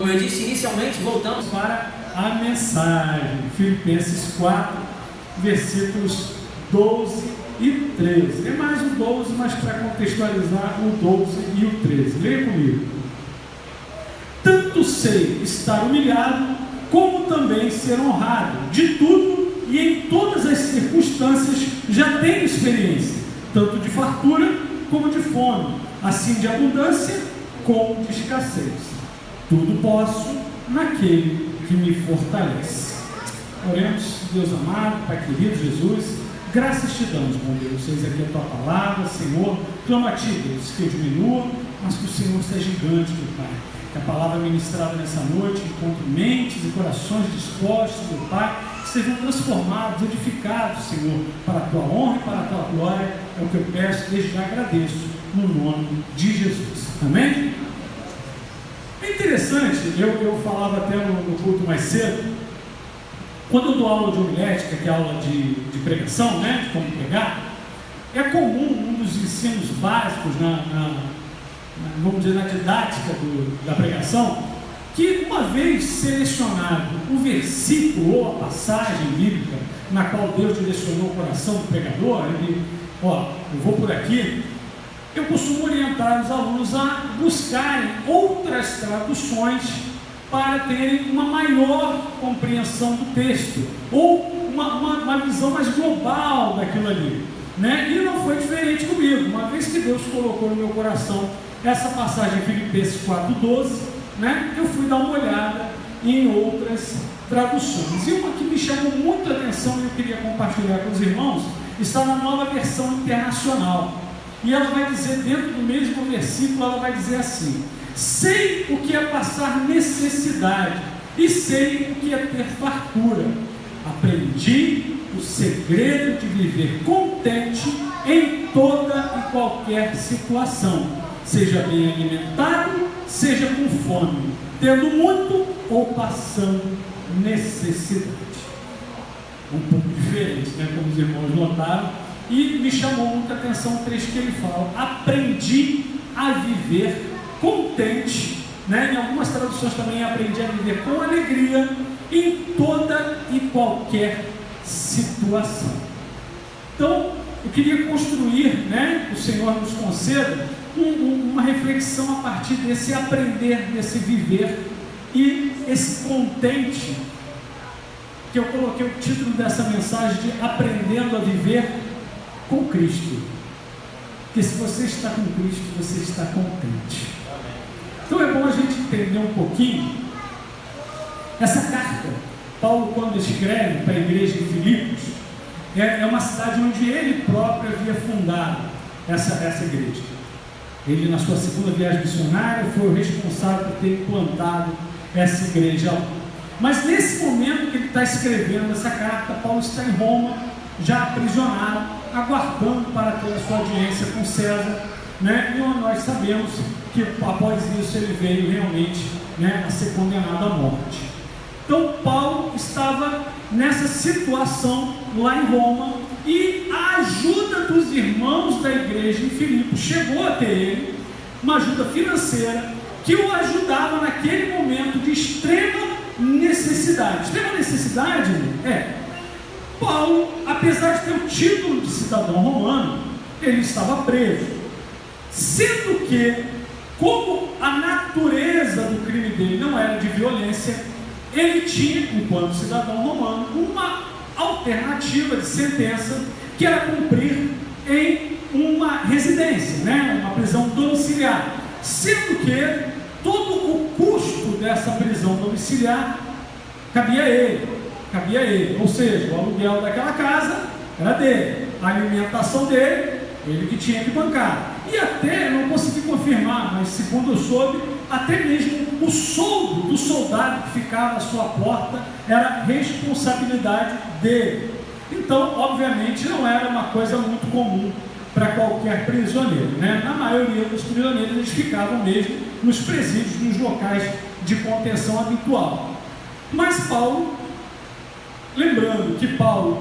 Como eu disse inicialmente, voltamos para a mensagem, Filipenses 4, versículos 12 e 13. É mais o 12, mas para contextualizar o 12 e o 13. Leia comigo. Tanto sei estar humilhado, como também ser honrado. De tudo e em todas as circunstâncias já tenho experiência, tanto de fartura como de fome, assim de abundância como de escassez. Tudo posso naquele que me fortalece. Oremos. Deus amado, Pai querido Jesus, graças te damos, bom Deus, eis aqui a tua palavra, Senhor. Clamo a ti, Deus, que eu diminua, mas que o Senhor seja gigante, meu Pai. Que a palavra ministrada nessa noite encontre mentes e corações dispostos, meu Pai, que sejam transformados, edificados, Senhor, para a tua honra e para a tua glória. É o que eu peço, desde já agradeço, no nome de Jesus. Amém? É interessante, eu falava até no culto mais cedo, quando eu dou aula de homilética, que é aula de pregação, né, de como pregar, é comum um dos ensinos básicos vamos dizer, na didática da pregação, que uma vez selecionado o versículo ou a passagem bíblica na qual Deus direcionou o coração do pregador, eu vou por aqui, eu costumo orientar os alunos a buscarem outras traduções para terem uma maior compreensão do texto, ou uma visão mais global daquilo ali, né? E não foi diferente comigo, uma vez que Deus colocou no meu coração essa passagem em Filipenses 4,12, né? Eu fui dar uma olhada em outras traduções, e uma que me chamou muita atenção e eu queria compartilhar com os irmãos, está na Nova Versão Internacional, e ela vai dizer, dentro do mesmo versículo, ela vai dizer assim: sei o que é passar necessidade e sei o que é ter fartura. Aprendi o segredo de viver contente em toda e qualquer situação, seja bem alimentado, seja com fome, tendo muito ou passando necessidade. Um pouco diferente, né, como os irmãos notaram, e me chamou muita atenção o trecho que ele fala: aprendi a viver contente, né? Em algumas traduções também aprendi a viver com alegria em toda e qualquer situação. Então, eu queria construir, né, o Senhor nos conceda uma reflexão a partir desse aprender, desse viver e esse contente, que eu coloquei o título dessa mensagem de Aprendendo a Viver com Cristo. Porque se você está com Cristo, você está contente. Então é bom a gente entender um pouquinho essa carta. Paulo, quando escreve para a igreja de Filipos, é uma cidade onde ele próprio havia fundado essa igreja. Ele, na sua segunda viagem missionária, foi o responsável por ter implantado essa igreja lá. Mas nesse momento que ele está escrevendo essa carta, Paulo está em Roma, já aprisionado, aguardando para ter a sua audiência com César, né? E nós sabemos que após isso ele veio realmente, né, a ser condenado à morte. Então Paulo estava nessa situação lá em Roma, e a ajuda dos irmãos da igreja em Filipos chegou até ele, uma ajuda financeira que o ajudava naquele momento de extrema necessidade. Extrema necessidade Paulo, apesar de ter o título de cidadão romano, ele estava preso, sendo que, como a natureza do crime dele não era de violência, ele tinha, enquanto cidadão romano, uma alternativa de sentença, que era cumprir em uma residência, né? Uma prisão domiciliar, sendo que todo o custo dessa prisão domiciliar cabia a ele, ou seja, o aluguel daquela casa era dele, a alimentação dele, ele que tinha que bancar, e até, não consegui confirmar, mas segundo eu soube, até mesmo o soldo do soldado que ficava à sua porta era responsabilidade dele. Então, obviamente, não era uma coisa muito comum para qualquer prisioneiro, né? Na maioria dos prisioneiros, eles ficavam mesmo nos presídios, nos locais de contenção habitual. Mas Paulo, lembrando que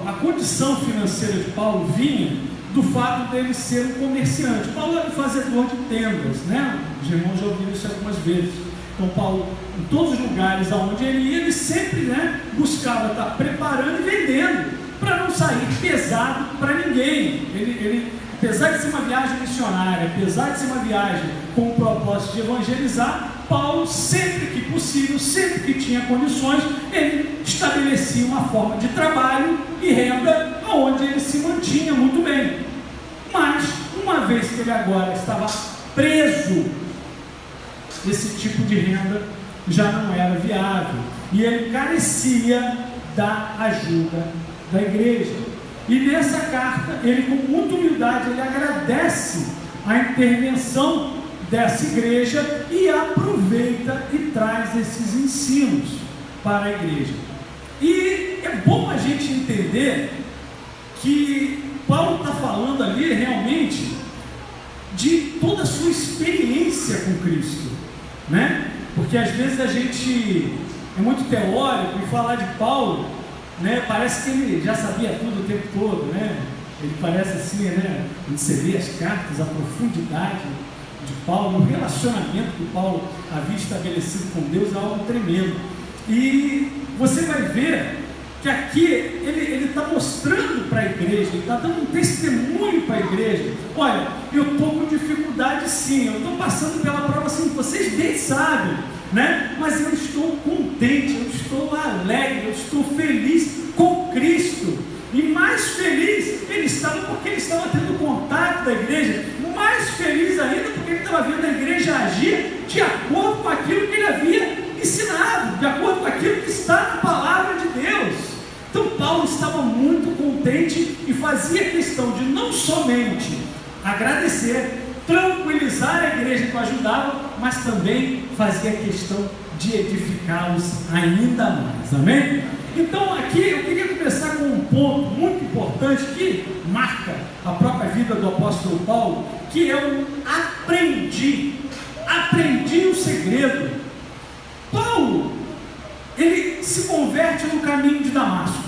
a condição financeira de Paulo vinha do fato dele ser um comerciante. Paulo era um fazedor de tendas, né? Os irmãos já ouviram isso algumas vezes. Então Paulo em todos os lugares aonde ele ia, ele sempre buscava estar preparando e vendendo, para não sair pesado para ninguém. Ele, apesar de ser uma viagem missionária, apesar de ser uma viagem com o propósito de evangelizar, Paulo, sempre que possível, sempre que tinha condições, ele estabelecia uma forma de trabalho e renda onde ele se mantinha muito bem. Mas, uma vez que ele agora estava preso, esse tipo de renda já não era viável e ele carecia da ajuda da igreja. E nessa carta, ele com muita humildade, ele agradece a intervenção dessa igreja e aproveita e traz esses ensinos para a igreja. E é bom a gente entender que Paulo está falando ali realmente de toda a sua experiência com Cristo, né? Porque às vezes a gente é muito teórico e falar de Paulo, né, parece que ele já sabia tudo o tempo todo, né? Ele parece assim, né? Quando você lê as cartas, a profundidade de Paulo, o relacionamento que Paulo havia estabelecido com Deus é algo tremendo. E você vai ver que aqui ele está mostrando para a igreja, ele está dando um testemunho para a igreja. Olha, eu estou com dificuldade sim, eu estou passando pela prova assim, vocês bem sabem, né? Mas eu estou contente, eu estou alegre, eu estou feliz com Cristo. E mais feliz ele estava porque ele estava tendo contato da igreja, mais feliz ainda porque ele estava vendo a igreja agir de acordo com aquilo que ele havia ensinado, de acordo com aquilo que está na palavra de Deus. Então Paulo estava muito contente e fazia questão de não somente agradecer, tranquilizar a igreja que o ajudava, mas também fazia questão de edificá-los ainda mais, amém? Então aqui eu queria começar com um ponto muito importante que marca a própria vida do apóstolo Paulo, que é o aprendi o segredo. Paulo, ele se converte no caminho de Damasco,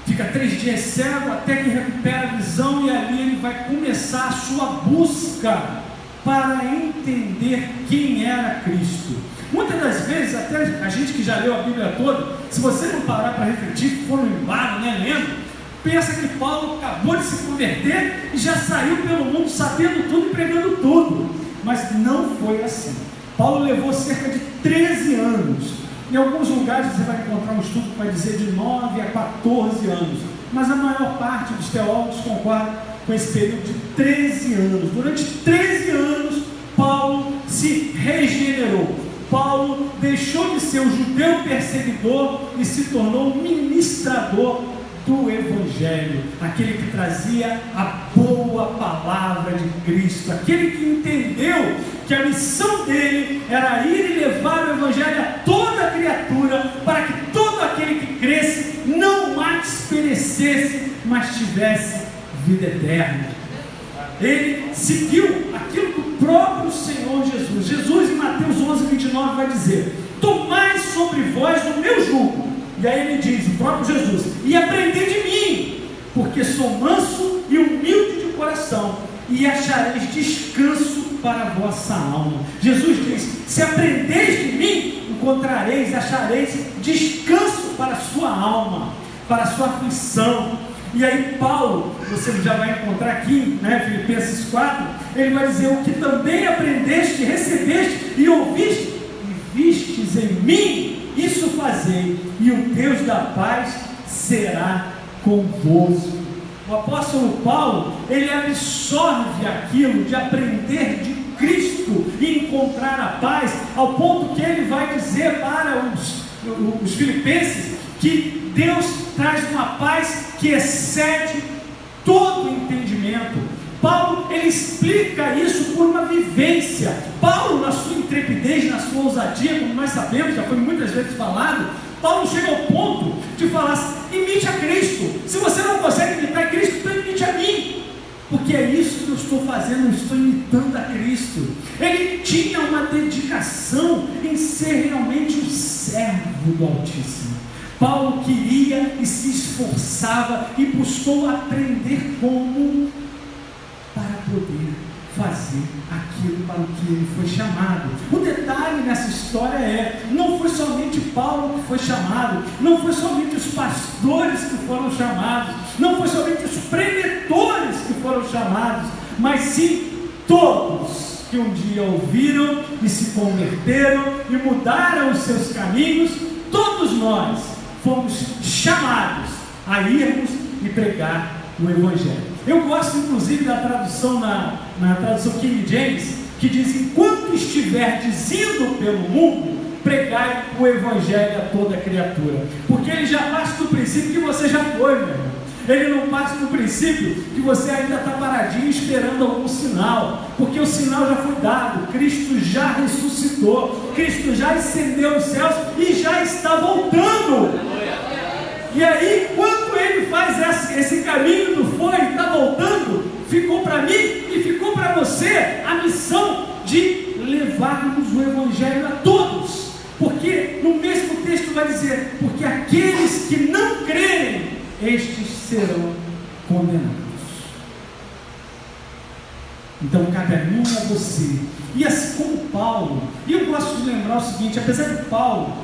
fica 3 dias cego até que recupera a visão, e ali ele vai começar a sua busca para entender quem era Cristo. Muitas das vezes, até a gente que já leu a Bíblia toda, se você não parar para refletir, for no embalo, lendo, pensa que Paulo acabou de se converter e já saiu pelo mundo sabendo tudo e pregando tudo, mas não foi assim. Paulo levou cerca de 13 anos, em alguns lugares você vai encontrar um estudo que vai dizer de 9 a 14 anos, mas a maior parte dos teólogos concorda com esse período de 13 anos. Durante 13 anos, Paulo se regenerou. Paulo deixou de ser um judeu perseguidor e se tornou um ministrador do Evangelho, aquele que trazia a boa palavra de Cristo, aquele que entendeu que a missão dele era ir e levar o Evangelho a toda criatura, para que todo aquele que cresce não mais perecesse, mas tivesse vida eterna. Ele seguiu aquilo que o próprio Senhor Jesus em Mateus 11:29 vai dizer: tomai sobre vós o meu jugo, e aí ele diz, o próprio Jesus, e aprendei de mim, porque sou manso e humilde de coração, e achareis descanso para a vossa alma. Jesus diz: se aprendeis de mim, encontrareis, achareis descanso para a sua alma, para a sua aflição. E aí Paulo, você já vai encontrar aqui, Filipenses 4, ele vai dizer: o que também aprendeste, recebeste e ouviste e vistes em mim, isso fazei, e o Deus da paz será convosco. O apóstolo Paulo, ele absorve aquilo de aprender de Cristo e encontrar a paz, ao ponto que ele vai dizer para os filipenses que Deus traz uma paz que excede todo entendimento. Paulo, ele explica isso por uma vivência. Paulo, na sua intrepidez, na sua ousadia, como nós sabemos, já foi muitas vezes falado, Paulo chega ao ponto de falar: imite a Cristo. Se você não consegue imitar Cristo, então imite a mim, porque é isso que eu estou fazendo, eu estou imitando a Cristo. Ele tinha uma dedicação em ser realmente um servo do Altíssimo. Paulo queria e se esforçava e buscou aprender como para poder fazer aquilo para o que ele foi chamado. O detalhe nessa história não foi somente Paulo que foi chamado, não foi somente os pastores que foram chamados, não foi somente os preletores que foram chamados, mas sim todos que um dia ouviram e se converteram e mudaram os seus caminhos. Todos nós fomos chamados a irmos e pregar o Evangelho. Eu gosto inclusive da tradução na tradução King James, que diz: enquanto estiverdes indo pelo mundo, pregai o Evangelho a toda criatura. Porque ele já parte do princípio que você já foi, meu irmão. Ele não parte do princípio que você ainda está paradinho esperando algum sinal, porque o sinal já foi dado. Cristo já ressuscitou, Cristo já ascendeu os céus e já está voltando. E aí, quando ele faz esse caminho do foi e está voltando, ficou para mim e ficou para você a missão de levarmos o Evangelho a todos. Porque no mesmo texto vai dizer: porque aqueles que não crerem, estes serão condenados. Então cabe a mim e a você. E assim como Paulo, e eu gosto de lembrar o seguinte: apesar de Paulo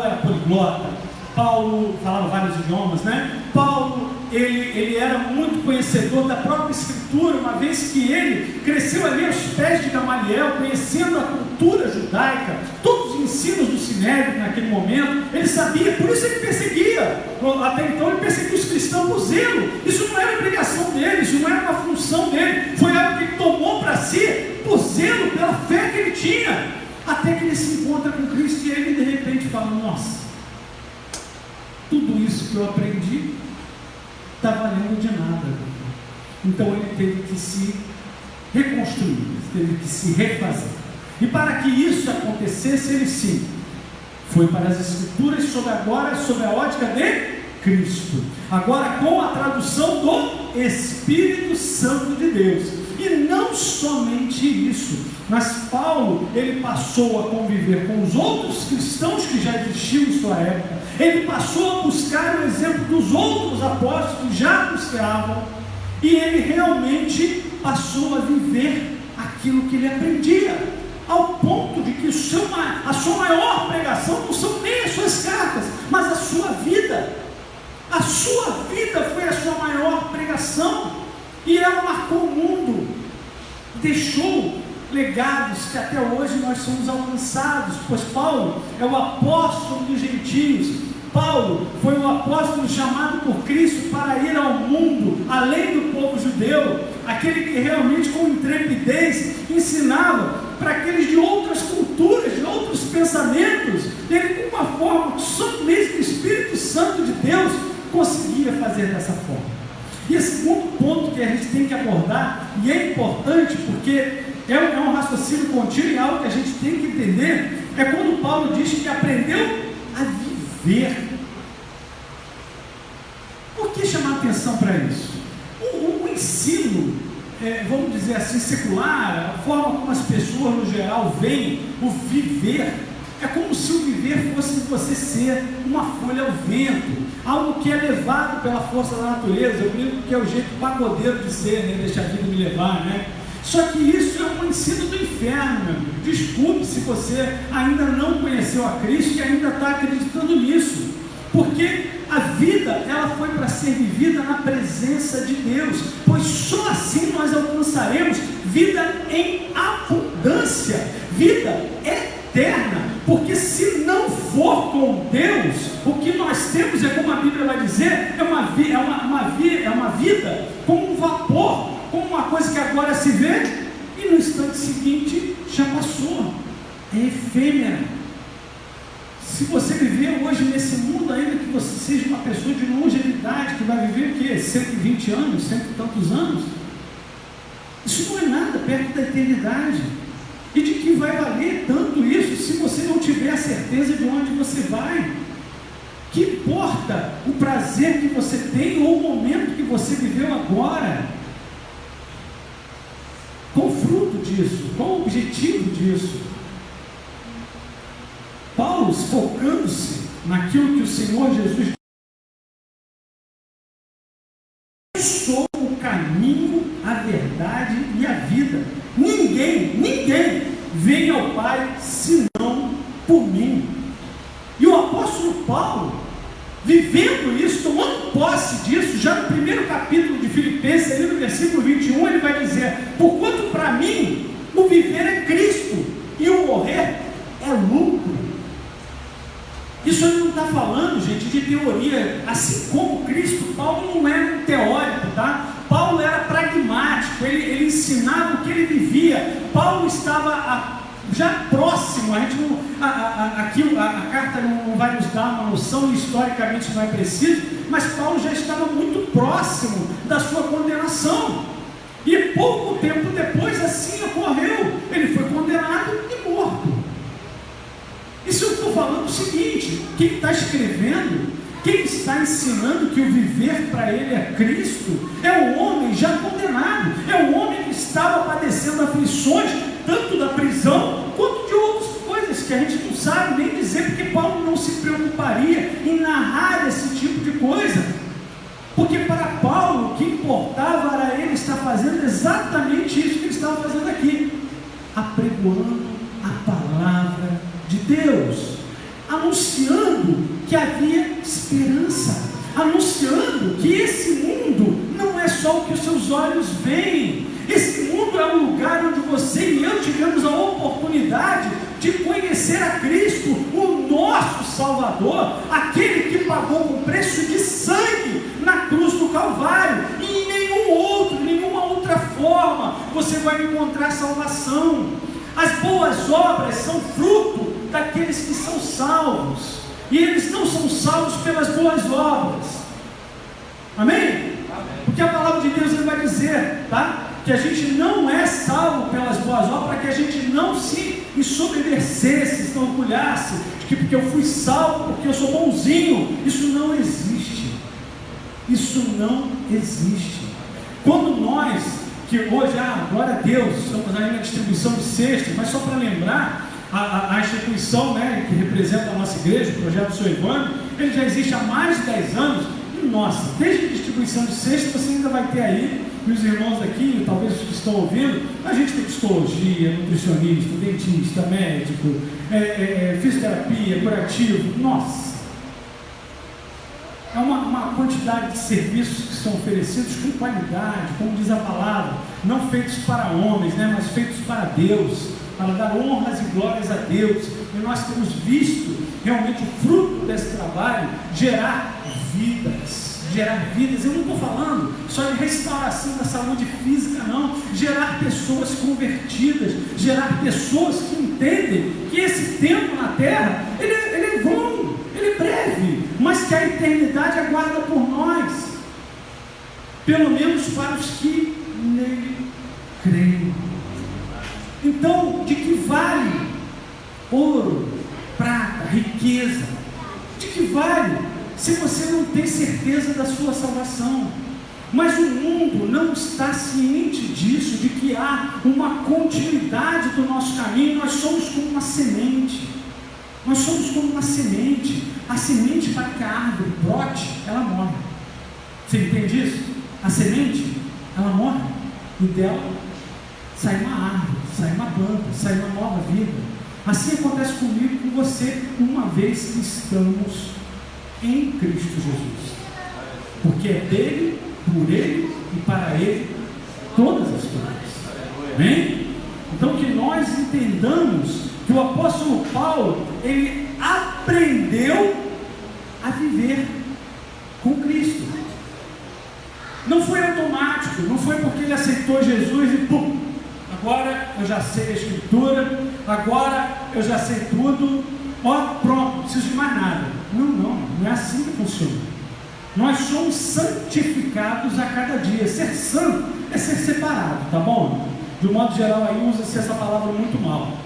era poliglota, Paulo falava vários idiomas, né? Paulo, ele era muito conhecedor da própria Escritura, uma vez que ele cresceu ali aos pés de Gamaliel, conhecendo a cultura judaica, todos os ensinos do Sinédrio naquele momento. Ele sabia, por isso ele perseguia. Até então ele perseguia os cristãos por zelo. Isso não era obrigação dele, isso não era uma função dele, foi algo que ele tomou para si por zelo, pela fé que ele tinha. Até que ele se encontra com Cristo e ele de repente fala: nossa, tudo isso que eu aprendi está valendo de nada. Então ele teve que se reconstruir, teve que se refazer. E para que isso acontecesse, ele sim foi para as Escrituras, agora sob a ótica de Cristo, agora com a tradução do Espírito Santo de Deus. E não somente isso, mas Paulo, ele passou a conviver com os outros cristãos que já existiam em sua época. Ele passou a buscar o exemplo dos outros apóstolos que já buscavam, e ele realmente passou a viver aquilo que ele aprendia, ao ponto de que a sua maior pregação não são nem as suas cartas, mas a sua vida. A sua vida foi a sua maior pregação, e ela marcou o mundo, deixou legados que até hoje nós somos alcançados, pois Paulo é o apóstolo dos gentios. Paulo foi o apóstolo chamado por Cristo para ir ao mundo, além do povo judeu, aquele que realmente com intrepidez ensinava para aqueles de outras culturas, de outros pensamentos. Ele, com uma forma que só mesmo o Espírito Santo de Deus conseguia fazer dessa forma. E esse segundo ponto que a gente tem que abordar, e é importante porque é um raciocínio contínuo e algo que a gente tem que entender, é quando Paulo diz que aprendeu a viver. Por que chamar atenção para isso? O ensino, vamos dizer assim, secular, a forma como as pessoas no geral veem o viver, é como se o viver fosse você ser uma folha ao vento, algo que é levado pela força da natureza. Eu brinco que é o jeito pagodeiro de ser, né? Deixa a vida me levar, né? Só que isso é um ensino do inferno, meu amigo. Desculpe se você ainda não conheceu a Cristo e ainda está acreditando nisso, porque a vida, ela foi para ser vivida na presença de Deus, pois só assim nós alcançaremos vida em abundância, vida eterna. Porque se não for com Deus, o que nós temos é, como a Bíblia vai dizer, é uma vida como um vapor, como uma coisa que agora se vê e no instante seguinte já passou, é efêmera. Se você viver hoje nesse mundo, ainda que você seja uma pessoa de longevidade, que vai viver o quê? 120 anos, cento e tantos anos, isso não é nada perto da eternidade. E de que vai valer tanto isso se você não tiver a certeza de onde você vai? Que importa o prazer que você tem ou o momento que você viveu agora? Qual o fruto disso? Qual o objetivo disso? Paulo, focando-se naquilo que o Senhor Jesus disse: eu sou o caminho, a verdade e a vida. vem ao Pai senão por mim. E o apóstolo Paulo, vivendo isso, tomando posse disso, já no primeiro capítulo de Filipenses, ali no versículo 21, ele vai dizer: porquanto para mim o viver é Cristo e o morrer é lucro. Isso ele não está falando, gente, de teoria. Assim como Cristo, Paulo não era um teórico, tá? Paulo era pragmático, ele ensinava o que ele vivia. Paulo estava já próximo, a carta não vai nos dar uma noção, historicamente não é preciso, mas Paulo já estava muito próximo da sua condenação. E pouco tempo depois assim ocorreu, ele foi condenado e morto. Isso eu estou falando o seguinte: quem está escrevendo, quem está ensinando que o viver para ele é Cristo, é o homem já condenado, é o homem que estava padecendo aflições, tanto da prisão, quanto de outras coisas que a gente não sabe nem dizer, porque Paulo não se preocuparia em narrar esse tipo de coisa, porque para Paulo o que importava era ele estar fazendo exatamente isso que ele estava fazendo aqui, apregoando a palavra de Deus, anunciando que havia esperança, anunciando que esse mundo não é só o que os seus olhos veem. Esse mundo é um lugar onde você e eu tivemos a oportunidade de conhecer a Cristo, o nosso Salvador, aquele que pagou com preço de sangue na cruz do Calvário, e em nenhuma outra forma você vai encontrar salvação. As boas obras são fruto daqueles que são salvos, e eles não são salvos pelas boas obras. Amém? Porque a palavra de Deus ele vai dizer, tá? Que a gente não é salvo pelas boas obras, para que a gente não se ensoberbecesse, se orgulhasse, de que porque eu fui salvo, porque eu sou bonzinho. Isso não existe. Isso não existe. Quando nós, que hoje, glória a Deus, estamos aí na distribuição de cestas, mas só para lembrar, a instituição, né, que representa a nossa igreja, o Projeto São Evandro, ele já existe há mais de 10 anos, e nossa, desde a distribuição de cestas, você ainda vai ter aí, e os irmãos aqui, talvez os que estão ouvindo, a gente tem psicologia, nutricionista, dentista, médico, fisioterapia, curativo, nossa, é uma quantidade de serviços que são oferecidos com qualidade, como diz a palavra, não feitos para homens, né, mas feitos para Deus, para dar honras e glórias a Deus. E nós temos visto realmente o fruto desse trabalho gerar vidas. Eu não estou falando só de restauração da saúde física, não. Gerar pessoas convertidas, gerar pessoas que entendem que esse tempo na terra ele é vão, ele é breve, mas que a eternidade aguarda por nós, pelo menos para os que nele creem. Então, de que vale ouro, prata, riqueza? De que vale se você não tem certeza da sua salvação? Mas o mundo não está ciente disso, de que há uma continuidade do nosso caminho. Nós somos como uma semente. Nós somos como uma semente. A semente, para que a árvore brote, ela morre. Você entende isso? A semente, ela morre, e dela sai uma árvore, sai uma planta, sai uma nova vida. Assim acontece comigo e com você, uma vez que estamos em Cristo Jesus, porque é dele, por ele e para ele todas as coisas. Amém? Então que nós entendamos que o apóstolo Paulo, ele aprendeu a viver com Cristo. Não foi automático, não foi porque ele aceitou Jesus e pum, agora eu já sei a Escritura, agora eu já sei tudo, pronto, não preciso de mais nada. Não é assim que funciona. Nós somos santificados a cada dia. Ser santo é ser separado, tá bom? De um modo geral aí usa-se essa palavra muito mal,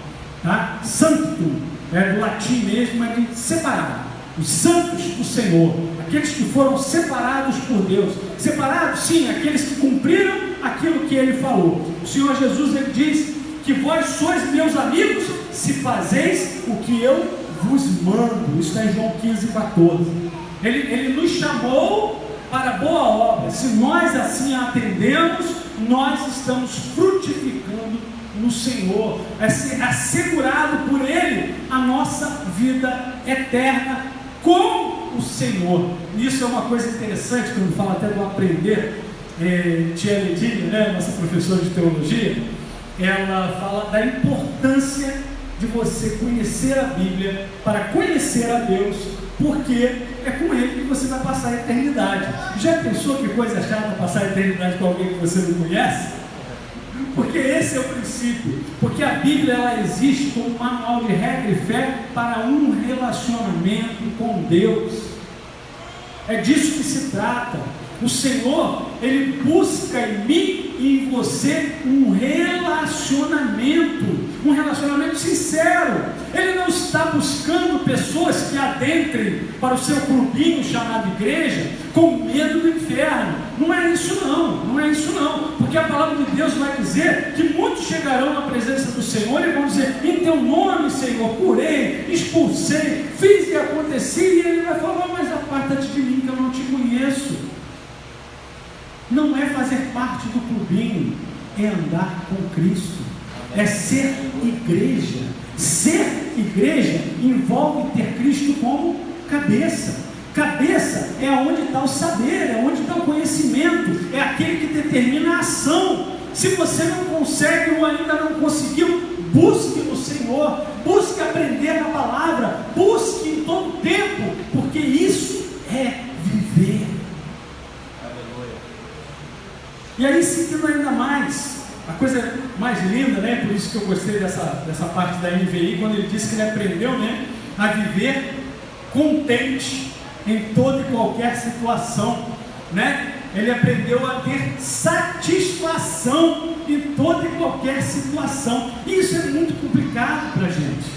tá? Sanctum, é do latim mesmo, é de separado. Os santos do Senhor, aqueles que foram separados por Deus. Separados, sim, aqueles que cumpriram aquilo que Ele falou. O Senhor Jesus, Ele diz que vós sois meus amigos se fazeis o que eu vos mando. Isso está em João 15:14. Ele nos chamou para boa obra. Se nós assim a atendemos, nós estamos frutificando no Senhor, é ser assegurado por Ele a nossa vida eterna com o Senhor. Isso é uma coisa interessante, quando fala até do aprender. Tia Ledinha, né, nossa professora de teologia, ela fala da importância de você conhecer a Bíblia para conhecer a Deus, porque é com Ele que você vai passar a eternidade. Já pensou que coisa chata passar a eternidade com alguém que você não conhece? Porque esse é o princípio, porque a Bíblia ela existe como um manual de regra e fé para um relacionamento com Deus. É disso que se trata. O Senhor, Ele busca em mim e em você um relacionamento sincero. Ele não está buscando pessoas que adentrem para o seu clubinho chamado igreja com medo do inferno. Não é isso não, porque a palavra de Deus vai dizer que muitos chegarão na presença do Senhor e vão dizer: em teu nome, Senhor, curei, expulsei, fiz e aconteci, e Ele vai falar: mas aparta-te de mim que eu não te conheço. Não é fazer parte do clubinho, é andar com Cristo, é ser igreja. Ser igreja envolve ter Cristo como cabeça. Cabeça é onde está o saber, é onde está o conhecimento, é aquele que determina a ação. Se você não consegue ou ainda não conseguiu, busque no Senhor, busque aprender a palavra, busque em todo tempo, porque isso é viver. E aí, seguindo ainda mais, a coisa mais linda, né? Por isso que eu gostei dessa parte da NVI, quando ele disse que ele aprendeu, né, a viver contente em toda e qualquer situação, né? Ele aprendeu a ter satisfação em toda e qualquer situação. E isso é muito complicado para a gente.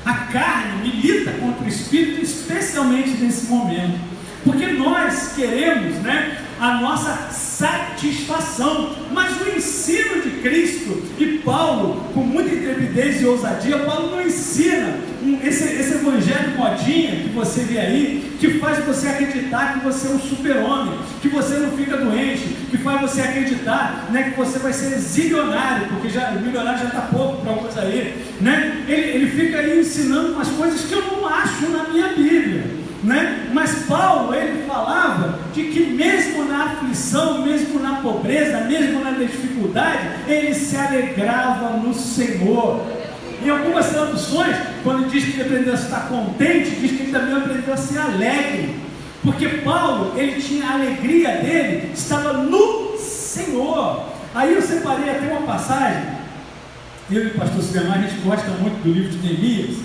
A carne milita contra o espírito, especialmente nesse momento, porque nós queremos, né, a nossa satisfação, mas o ensino de Cristo, e Paulo, com muita intrepidez e ousadia, Paulo não ensina esse evangelho modinha que você vê aí, que faz você acreditar que você é um super-homem, que você não fica doente, que faz você acreditar, né, que você vai ser zilionário, porque milionário já está pouco para alguns aí, né? Ele fica aí ensinando umas coisas que eu não acho na minha Bíblia, né? Mas Paulo, ele falava de que mesmo na aflição, mesmo na pobreza, mesmo na dificuldade, ele se alegrava no Senhor. Em algumas traduções, quando diz que ele aprendeu a estar contente, diz que ele também aprendeu a ser alegre, porque Paulo, ele tinha a alegria dele, estava no Senhor. Aí eu separei até uma passagem, eu e o pastor Sidemar, a gente gosta muito do livro de Neemias,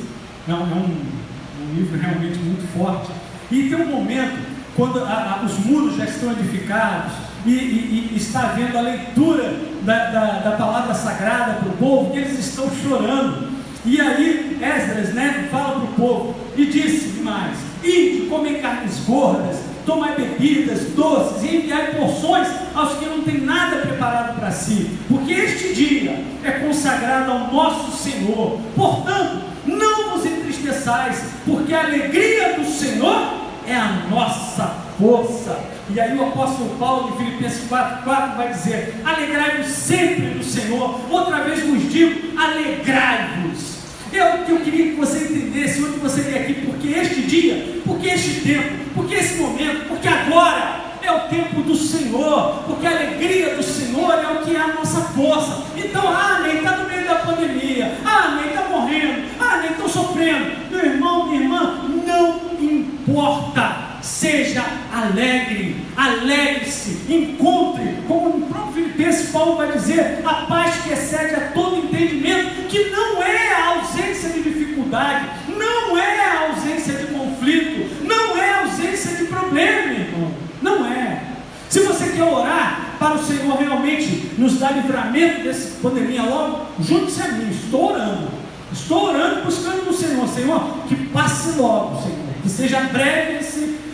é um livro realmente muito forte, e tem um momento quando os muros já estão edificados e está havendo a leitura da palavra sagrada para o povo, que eles estão chorando, e aí Esdras, né, fala para o povo e disse mais: ide, comem carnes gordas, tomai bebidas doces e enviai porções aos que não têm nada preparado para si, porque este dia é consagrado ao nosso Senhor. Portanto, não vos entristeçais, porque a alegria do Senhor é a nossa força. E aí o apóstolo Paulo, em Filipenses 4:4, vai dizer: alegrai-vos sempre no Senhor. Outra vez vos digo, alegrai-vos. É o que eu queria que você entendesse onde você veio aqui, porque este dia, porque este tempo, porque esse momento, porque agora é o tempo do Senhor, porque a alegria do Senhor é o que é a nossa força. Então, nem está no meio da pandemia, nem está morrendo, nem estou sofrendo. Meu irmão, minha irmã, não importa, seja alegre, alegre-se, encontre, como no próprio Filipenses Paulo vai dizer, a paz que excede a todo entendimento, que não é a ausência de dificuldade, não é a ausência de conflito, não é a ausência de problema, irmão, não é. Se você quer orar para o Senhor realmente nos dar livramento dessa pandemia logo, junte-se a mim. Estou orando buscando no Senhor, Senhor, que passe logo, Senhor, que seja breve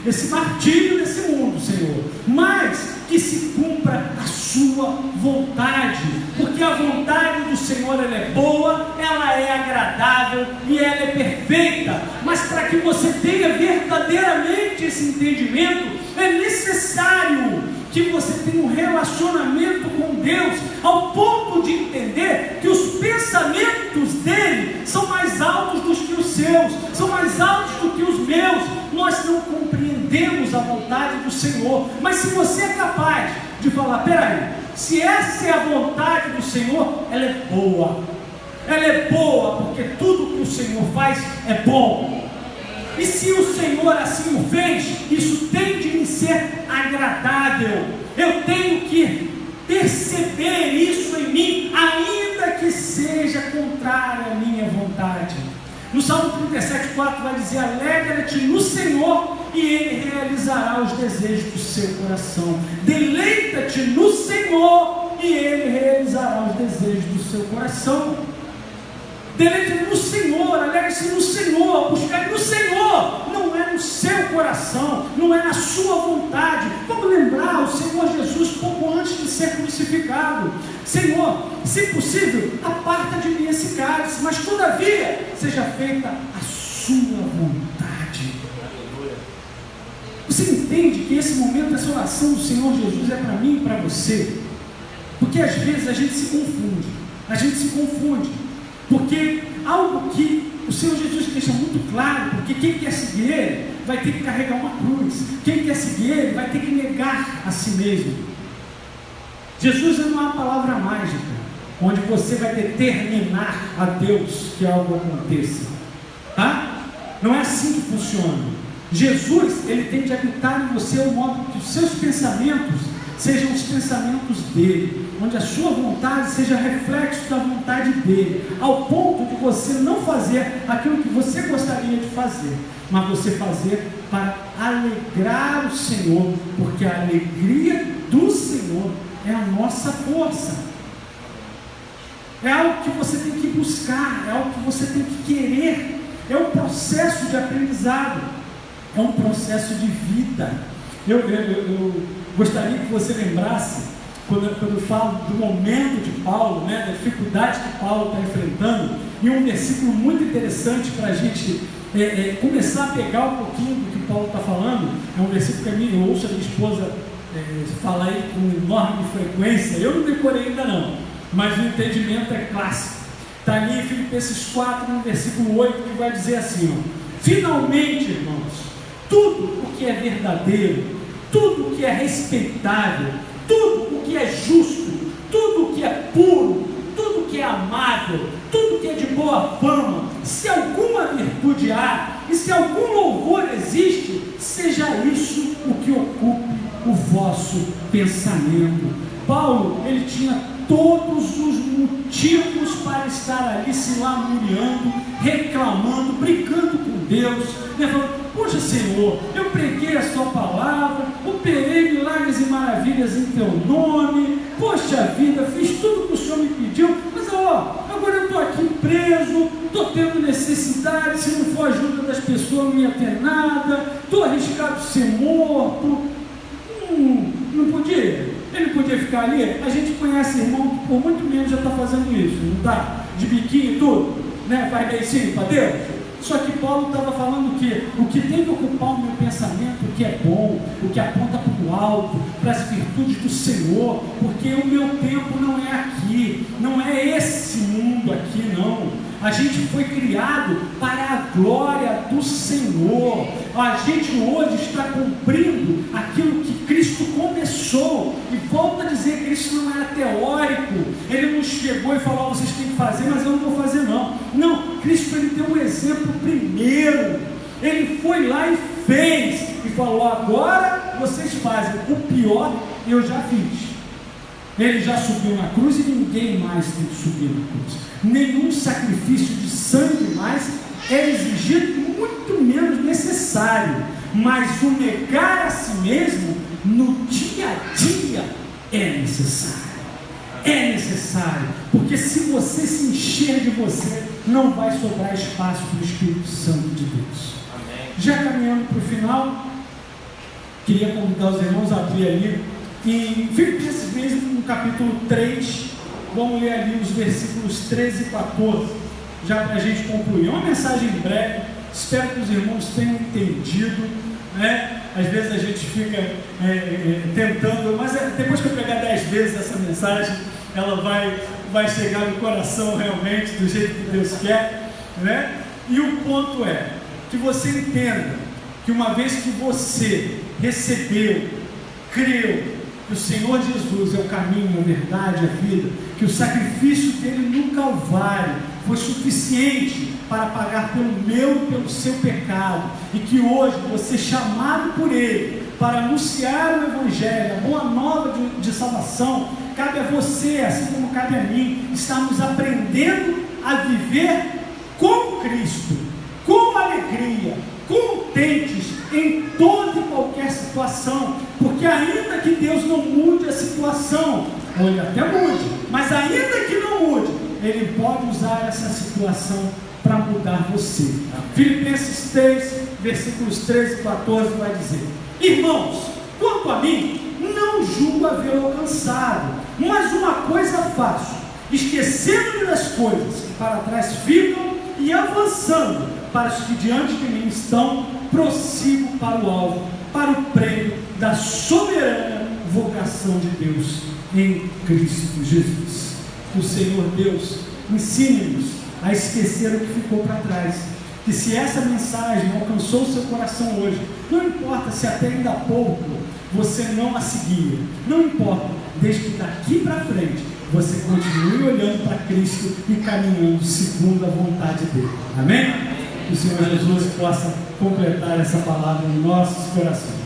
esse martírio desse mundo, Senhor, mas que se cumpra a sua vontade, porque a vontade do Senhor, ela é boa, ela é agradável e ela é perfeita. Mas para que você tenha verdadeiramente esse entendimento, é necessário que você tenha um relacionamento com Deus, ao ponto de entender que os pensamentos dele são mais altos do que os seus, são mais altos do que os meus. Nós não compreendemos a vontade do Senhor, mas se você é capaz de falar, peraí, se essa é a vontade do Senhor, ela é boa, porque tudo que o Senhor faz é bom. E se o Senhor assim o fez, isso tem de me ser agradável. Eu tenho que perceber isso em mim, ainda que seja contrário à minha vontade. No Salmo 37,4 vai dizer: alegra-te no Senhor e Ele realizará os desejos do seu coração. Deleita-te no Senhor e Ele realizará os desejos do seu coração. Deleite no Senhor, alegre-se no Senhor, buscar no Senhor, não é no seu coração, não é na sua vontade. Vamos lembrar o Senhor Jesus pouco antes de ser crucificado: Senhor, se possível, aparta de mim esse cálice, mas todavia seja feita a sua vontade. Você entende que esse momento, essa oração do Senhor Jesus é para mim e para você? Porque às vezes a gente se confunde, porque algo que o Senhor Jesus deixa muito claro, porque quem quer seguir Ele vai ter que carregar uma cruz, quem quer seguir Ele vai ter que negar a si mesmo. Jesus não é uma palavra mágica, onde você vai determinar a Deus que algo aconteça, tá? Não é assim que funciona. Jesus, Ele tem de habitar em você o modo que os seus pensamentos sejam os pensamentos dele, onde a sua vontade seja reflexo da vontade dele, ao ponto de você não fazer aquilo que você gostaria de fazer, mas você fazer para alegrar o Senhor, porque a alegria do Senhor é a nossa força. É algo que você tem que buscar, é algo que você tem que querer, é um processo de aprendizado, é um processo de vida. Eu gostaria que você lembrasse, quando eu falo do momento de Paulo, né, da dificuldade que Paulo está enfrentando, e um versículo muito interessante para a gente começar a pegar um pouquinho do que Paulo está falando. É um versículo que eu ouço a minha esposa falar aí com enorme frequência. Eu não decorei ainda não, mas o entendimento é clássico. Está ali em Filipenses 4, no versículo 8, que vai dizer assim, ó: finalmente, irmãos, tudo o que é verdadeiro, tudo o que é respeitável, tudo o que é justo, tudo o que é puro, tudo o que é amável, tudo o que é de boa fama, se alguma virtude há, e se algum louvor existe, seja isso o que ocupe o vosso pensamento. Paulo, ele tinha todos os motivos para estar ali se lamuriando, reclamando, brincando com Deus, falando: poxa Senhor, eu preguei a sua palavra, operei milagres e maravilhas em teu nome, poxa vida, fiz tudo que o Senhor me pediu, mas agora eu estou aqui preso, estou tendo necessidade, se não for ajuda das pessoas não ia ter nada, estou arriscado de ser morto. Não podia? Ele podia ficar ali? A gente conhece irmão que por muito menos já está fazendo isso, não está? De biquinho e tudo, né? Faz beicinho para Deus. Só que Paulo estava falando que o que tem que ocupar o meu pensamento, o que é bom, o que aponta para o alto, para as virtudes do Senhor, porque o meu tempo não é aqui, não é esse mundo aqui, não. A gente foi criado para a glória do Senhor. A gente hoje está cumprindo aquilo que Cristo começou. E volto a dizer que isso não era teórico. Ele não chegou e falou: vocês têm que fazer, mas eu não vou fazer não. Não, Cristo, ele deu um exemplo primeiro. Ele foi lá e fez. E falou: agora vocês fazem. O pior eu já fiz. Ele já subiu na cruz e ninguém mais tem que subir na cruz. Nenhum sacrifício de sangue mais é exigido, muito menos necessário. Mas o negar a si mesmo no dia a dia é necessário. É necessário, porque se você se encher de você, não vai sobrar espaço para o Espírito Santo de Deus. Amém. Já caminhando para o final, queria convidar os irmãos a abrir ali em Filipenses mesmo, no capítulo 3, vamos ler ali os versículos 13 e 14, já para a gente concluir. É uma mensagem breve, espero que os irmãos tenham entendido, né? Às vezes a gente fica tentando, mas depois que eu pregar 10 vezes essa mensagem, ela vai chegar no coração realmente, do jeito que Deus quer, né? E o ponto é que você entenda que uma vez que você recebeu, creu que o Senhor Jesus é o caminho, a verdade, a vida, que o sacrifício dele no Calvário foi suficiente para pagar pelo meu e pelo seu pecado, e que hoje você, chamado por ele para anunciar o Evangelho, a boa nova de salvação, cabe a você, assim como cabe a mim, estarmos aprendendo a viver com Cristo, com alegria, contentes em toda e qualquer situação, porque ainda que Deus não mude a situação, ou ele até mude, mas ainda que não mude, ele pode usar essa situação para mudar você. Filipenses 3, versículos 13 e 14 vai dizer: irmãos, quanto a mim, não julgo haver alcançado, mas uma coisa faço, esquecendo-me das coisas que para trás ficam e avançando para os que diante de mim estão, prossigo para o alvo, para o prêmio da soberana vocação de Deus em Cristo Jesus. Que o Senhor Deus ensine-nos a esquecer o que ficou para trás, que se essa mensagem alcançou o seu coração hoje, não importa se até ainda há pouco você não a seguia, não importa, desde que daqui para frente você continue olhando para Cristo e caminhando segundo a vontade dele. Amém? Que o Senhor Jesus possa completar essa palavra em nossos corações.